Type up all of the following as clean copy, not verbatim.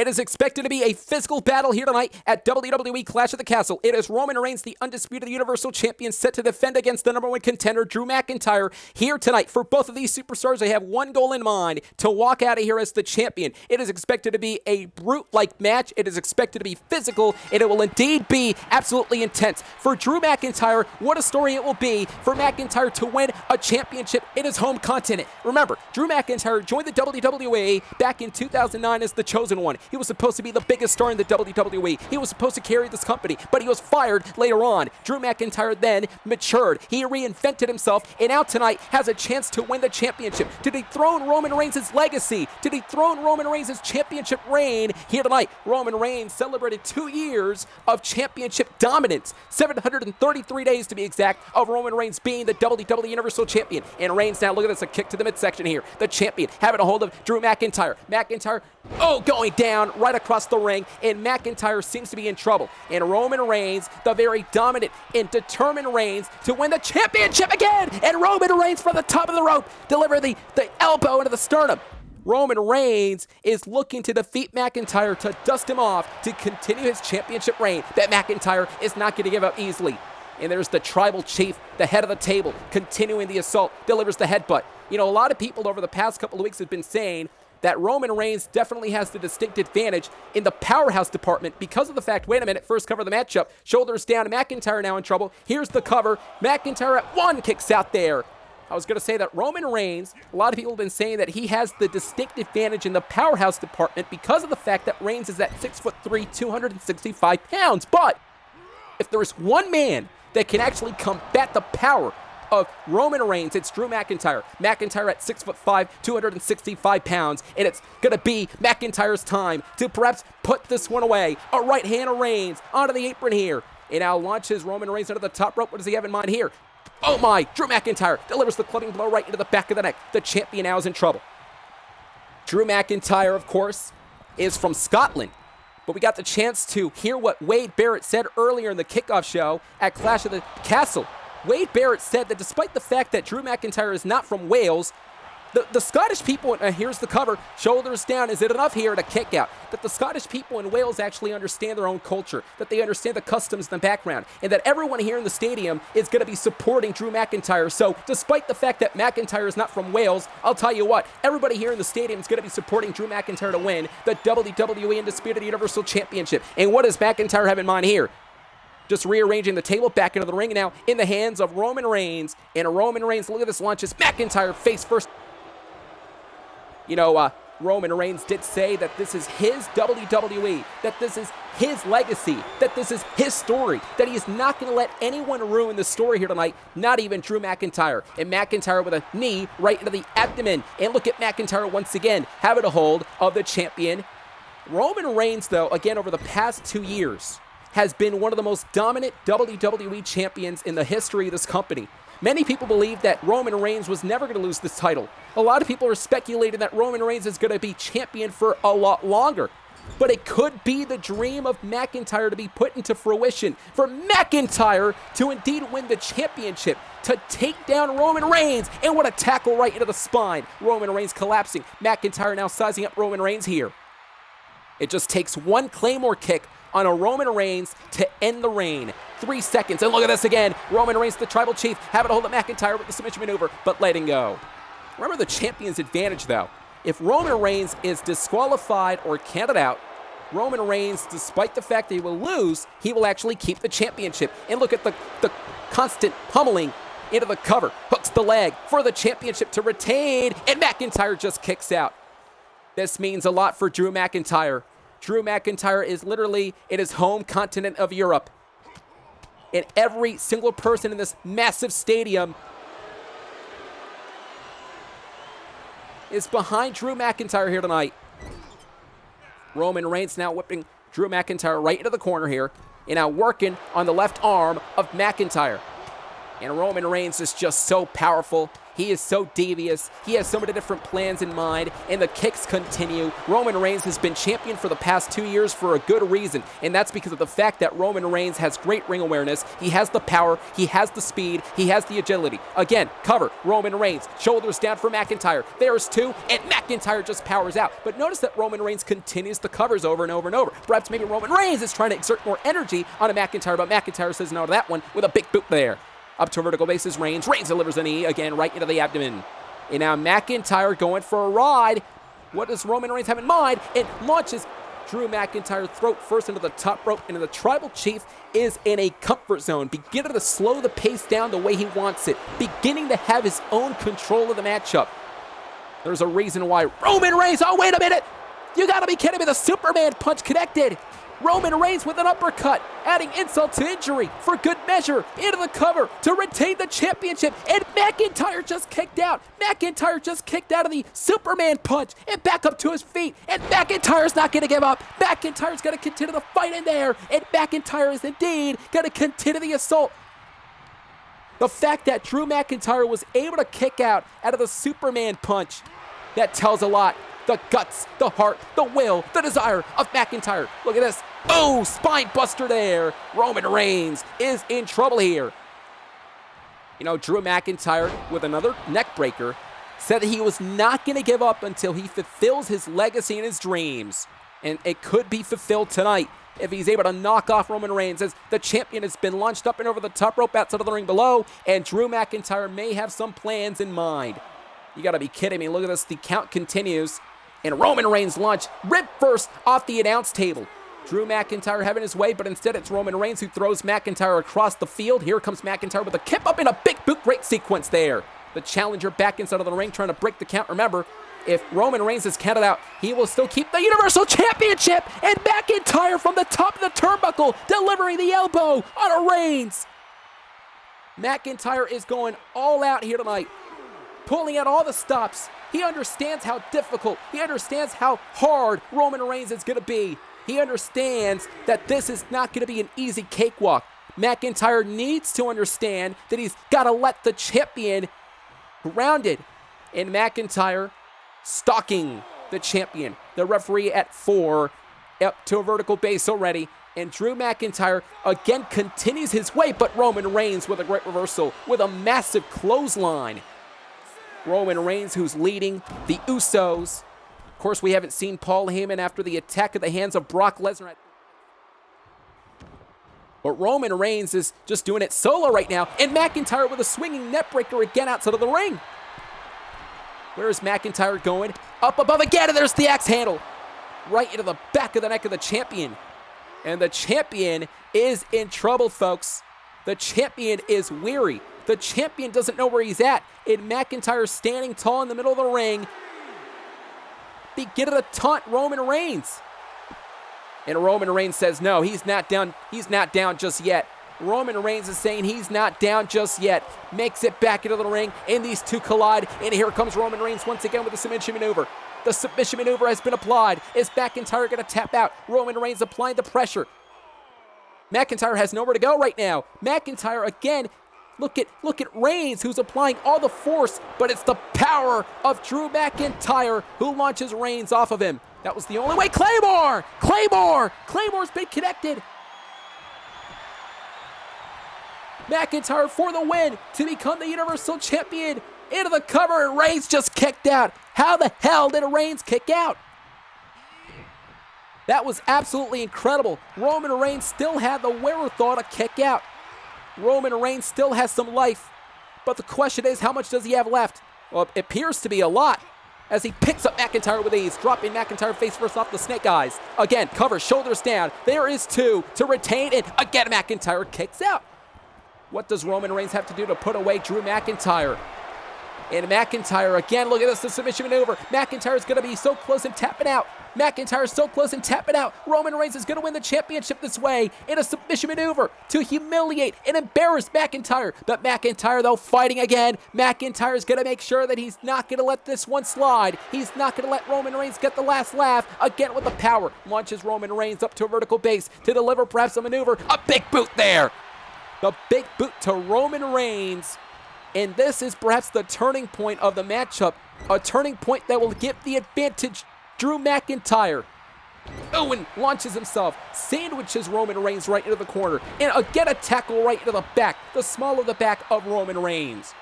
It is expected to be a physical battle here tonight at WWE Clash at the Castle. It is Roman Reigns, the undisputed Universal Champion, set to defend against the #1 contender, Drew McIntyre, here tonight. For both of these superstars, they have one goal in mind: to walk out of here as the champion. It is expected to be a brute-like match. It is expected to be physical, and it will indeed be absolutely intense. For Drew McIntyre, what a story it will be for McIntyre to win a championship in his home continent. Remember, Drew McIntyre joined the WWE back in 2009 as the Chosen One. He was supposed to be the biggest star in the WWE. He was supposed to carry this company, but he was fired later on. Drew McIntyre then matured. He reinvented himself, and now tonight has a chance to win the championship, to dethrone Roman Reigns' legacy, to dethrone Roman Reigns' championship reign here tonight. Roman Reigns celebrated 2 years of championship dominance, 733 days to be exact, of Roman Reigns being the WWE Universal Champion. And Reigns now, look at this, a kick to the midsection here. The champion having a hold of Drew McIntyre. McIntyre, going down right across the ring, and McIntyre seems to be in trouble. And Roman Reigns, the very dominant and determined Reigns, to win the championship again. And Roman Reigns from the top of the rope deliver the elbow into the sternum. Roman Reigns is looking to defeat McIntyre to dust him off to continue his championship reign that McIntyre is not going to give up easily. And there's the tribal chief, the head of the table, continuing the assault, delivers the headbutt. You know, a lot of people over the past couple of weeks have been saying that Roman Reigns definitely has the distinct advantage in the powerhouse department because of the fact, wait a minute, first cover the matchup, shoulders down, McIntyre now in trouble. Here's the cover, McIntyre at 1 kicks out there. I was going to say that Roman Reigns, a lot of people have been saying that he has the distinct advantage in the powerhouse department because of the fact that Reigns is at 6'3", 265 pounds. But if there is one man that can actually combat the power of Roman Reigns, it's Drew McIntyre. McIntyre at 6'5", 265 pounds, and it's going to be McIntyre's time to perhaps put this one away. A right hand of Reigns onto the apron here, and now launches Roman Reigns under the top rope. What does he have in mind here? Oh my, Drew McIntyre delivers the clubbing blow right into the back of the neck. The champion now is in trouble. Drew McIntyre, of course, is from Scotland. But we got the chance to hear what Wade Barrett said earlier in the kickoff show at Clash of the Castle. Wade Barrett said that despite the fact that Drew McIntyre is not from Wales, the Scottish people, here's the cover, shoulders down, is it enough here to kick out? That the Scottish people in Wales actually understand their own culture, that they understand the customs in the background, and that everyone here in the stadium is going to be supporting Drew McIntyre. So despite the fact that McIntyre is not from Wales, I'll tell you what, everybody here in the stadium is going to be supporting Drew McIntyre to win the WWE Undisputed Universal Championship. And what does McIntyre have in mind here? Just rearranging the table back into the ring now in the hands of Roman Reigns. And Roman Reigns, look at this, launches McIntyre face first. You know, Roman Reigns did say that this is his WWE, that this is his legacy, that this is his story, that he is not going to let anyone ruin the story here tonight, not even Drew McIntyre. And McIntyre with a knee right into the abdomen. And look at McIntyre once again having a hold of the champion. Roman Reigns, though, again, over the past 2 years, has been one of the most dominant WWE champions in the history of this company. Many people believe that Roman Reigns was never going to lose this title. A lot of people are speculating that Roman Reigns is going to be champion for a lot longer. But it could be the dream of McIntyre to be put into fruition. For McIntyre to indeed win the championship, to take down Roman Reigns. And what a tackle right into the spine. Roman Reigns collapsing. McIntyre now sizing up Roman Reigns here. It just takes one Claymore kick on a Roman Reigns to end the reign. 3 seconds, and look at this again. Roman Reigns, the tribal chief, having a hold of McIntyre with the submission maneuver, but letting go. Remember the champion's advantage, though. If Roman Reigns is disqualified or counted out, Roman Reigns, despite the fact that he will lose, he will actually keep the championship. And look at the constant pummeling into the cover. Hooks the leg for the championship to retain, and McIntyre just kicks out. This means a lot for Drew McIntyre. Drew McIntyre is literally in his home continent of Europe. And every single person in this massive stadium is behind Drew McIntyre here tonight. Roman Reigns now whipping Drew McIntyre right into the corner here. And now working on the left arm of McIntyre. And Roman Reigns is just so powerful. He is so devious. He has so many different plans in mind, and the kicks continue. Roman Reigns has been champion for the past 2 years for a good reason, and that's because of the fact that Roman Reigns has great ring awareness. He has the power, he has the speed, he has the agility. Again, cover, Roman Reigns, shoulders down for McIntyre. There's two, and McIntyre just powers out. But notice that Roman Reigns continues the covers over and over and over. Perhaps maybe Roman Reigns is trying to exert more energy on a McIntyre, but McIntyre says no to that one with a big boot there. Up to a vertical bases, Reigns. Reigns delivers a knee, again, right into the abdomen. And now McIntyre going for a ride. What does Roman Reigns have in mind? It launches Drew McIntyre throat first into the top rope, and the Tribal Chief is in a comfort zone, beginning to slow the pace down the way he wants it, beginning to have his own control of the matchup. There's a reason why Roman Reigns, oh, wait a minute. You gotta be kidding me, the Superman punch connected. Roman Reigns with an uppercut, adding insult to injury for good measure, into the cover to retain the championship, and McIntyre just kicked out. McIntyre just kicked out of the Superman punch and back up to his feet, and McIntyre's not going to give up. McIntyre's going to continue the fight in there, and McIntyre is indeed going to continue the assault. The fact that Drew McIntyre was able to kick out of the Superman punch, that tells a lot. The guts, the heart, the will, the desire of McIntyre. Look at this. Oh, spine buster there. Roman Reigns is in trouble here. You know, Drew McIntyre, with another neck breaker, said that he was not going to give up until he fulfills his legacy and his dreams. And it could be fulfilled tonight if he's able to knock off Roman Reigns, as the champion has been launched up and over the top rope outside of the ring below, and Drew McIntyre may have some plans in mind. You got to be kidding me. Look at this. The count continues. And Roman Reigns launch rib first off the announce table. Drew McIntyre having his way, but instead it's Roman Reigns who throws McIntyre across the field. Here comes McIntyre with a kip up and a big boot. Great sequence there. The challenger back inside of the ring trying to break the count. Remember, if Roman Reigns is counted out, he will still keep the Universal Championship. And McIntyre from the top of the turnbuckle delivering the elbow on a Reigns. McIntyre is going all out here tonight, pulling out all the stops. He understands how difficult, he understands how hard Roman Reigns is going to be. He understands that this is not going to be an easy cakewalk. McIntyre needs to understand that he's got to let the champion grounded. And McIntyre stalking the champion. The referee at 4, up to a vertical base already. And Drew McIntyre again continues his way, but Roman Reigns with a great reversal with a massive clothesline. Roman Reigns, who's leading the Usos. Of course, we haven't seen Paul Heyman after the attack at the hands of Brock Lesnar. But Roman Reigns is just doing it solo right now. And McIntyre with a swinging neckbreaker again outside of the ring. Where is McIntyre going? Up above again, and there's the axe handle. Right into the back of the neck of the champion. And the champion is in trouble, folks. The champion is weary. The champion doesn't know where he's at. And McIntyre standing tall in the middle of the ring, beginning to taunt Roman Reigns. And Roman Reigns says, no, he's not down. He's not down just yet. Roman Reigns is saying he's not down just yet. Makes it back into the ring, and these two collide. And here comes Roman Reigns once again with the submission maneuver. The submission maneuver has been applied. Is McIntyre going to tap out? Roman Reigns applying the pressure. McIntyre has nowhere to go right now. McIntyre again. Look at Reigns, who's applying all the force, but it's the power of Drew McIntyre who launches Reigns off of him. That was the only way. Claymore! Claymore's been connected. McIntyre for the win to become the Universal Champion. Into the cover, and Reigns just kicked out. How the hell did Reigns kick out? That was absolutely incredible. Roman Reigns still had the wherewithal to kick out. Roman Reigns still has some life. But the question is, how much does he have left? Well, it appears to be a lot, as he picks up McIntyre with ease, dropping McIntyre face first off the Snake Eyes. Again, cover, shoulders down. There is 2 to retain, and again, McIntyre kicks out. What does Roman Reigns have to do to put away Drew McIntyre? And McIntyre, again, look at this, the submission maneuver. McIntyre's going to be so close and tapping out. McIntyre's so close and tapping out. Roman Reigns is going to win the championship this way in a submission maneuver to humiliate and embarrass McIntyre. But McIntyre, though, fighting again. McIntyre's going to make sure that he's not going to let this one slide. He's not going to let Roman Reigns get the last laugh. Again with the power. Launches Roman Reigns up to a vertical base to deliver perhaps a maneuver. A big boot there. The big boot to Roman Reigns. And this is perhaps the turning point of the matchup, a turning point that will give the advantage Drew McIntyre. Owen launches himself, sandwiches Roman Reigns right into the corner, and again a tackle right into the back, the small of the back of Roman Reigns.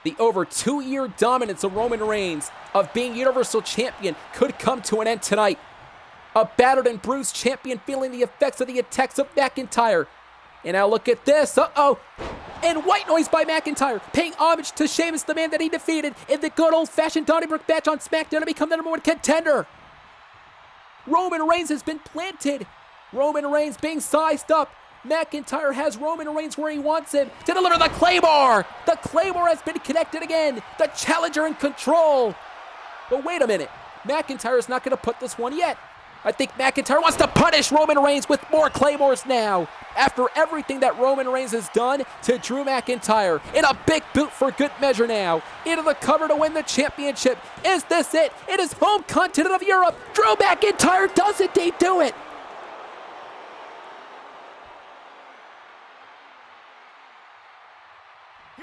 The over 2-year dominance of Roman Reigns of being Universal Champion could come to an end tonight. A battered and bruised champion feeling the effects of the attacks of McIntyre. And now look at this, and white noise by McIntyre, paying homage to Sheamus, the man that he defeated in the good old-fashioned Donnybrook match on SmackDown to become the #1 contender. Roman Reigns has been planted. Roman Reigns being sized up. McIntyre has Roman Reigns where he wants him to deliver the Claymore. The Claymore has been connected again. The challenger in control. But wait a minute. McIntyre is not going to put this one yet. I think McIntyre wants to punish Roman Reigns with more Claymores now. After everything that Roman Reigns has done to Drew McIntyre. In a big boot for good measure now. Into the cover to win the championship. Is this it? It is home continent of Europe. Drew McIntyre does indeed do it.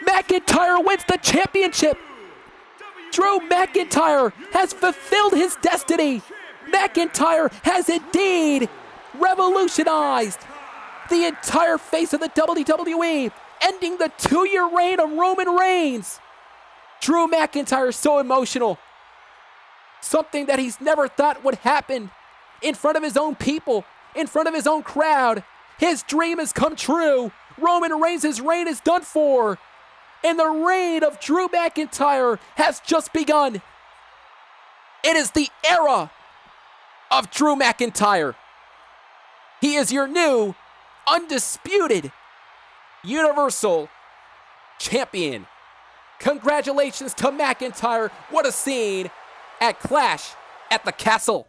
McIntyre wins the championship. Drew McIntyre has fulfilled his destiny. McIntyre has indeed revolutionized the entire face of the WWE, ending the 2-year reign of Roman Reigns. Drew McIntyre is so emotional. Something that he's never thought would happen in front of his own people, in front of his own crowd. His dream has come true. Roman Reigns' reign is done for. And the reign of Drew McIntyre has just begun. It is the era of Drew McIntyre. He is your new, undisputed, Universal Champion. Congratulations to McIntyre. What a scene at Clash at the Castle.